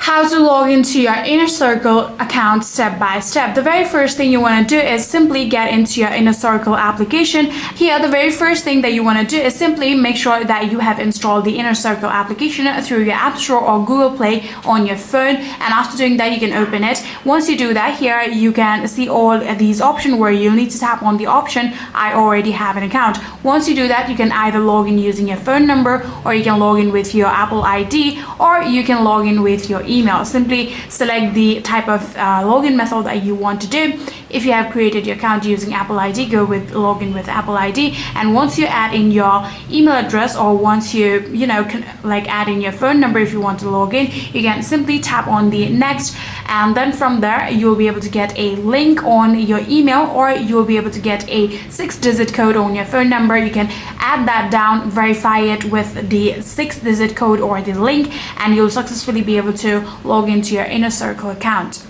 How to log into your Inner Circle account step by step. The very first thing you want to do is simply get into your Inner Circle application. Here, the very first thing that you want to do is simply make sure that you have installed the Inner Circle application through your App Store or Google Play on your phone. And after doing that, you can open it. Once you do that, here you can see all these options where you'll need to tap on the option, I already have an account. Once you do that, you can either log in using your phone number, or you can log in with your Apple ID, or you can log in with your email. Simply select the type of login method that you want to do. If you have created your account using Apple ID, go with login with Apple ID. And once you add in your email address, or once you add in your phone number, if you want to log in, you can simply tap on the next, and then from there you'll be able to get a link on your email, or you'll be able to get a 6-digit code on your phone number. You can add that down, verify it with the 6-digit code or the link, and you'll successfully be able to log into your Inner Circle account.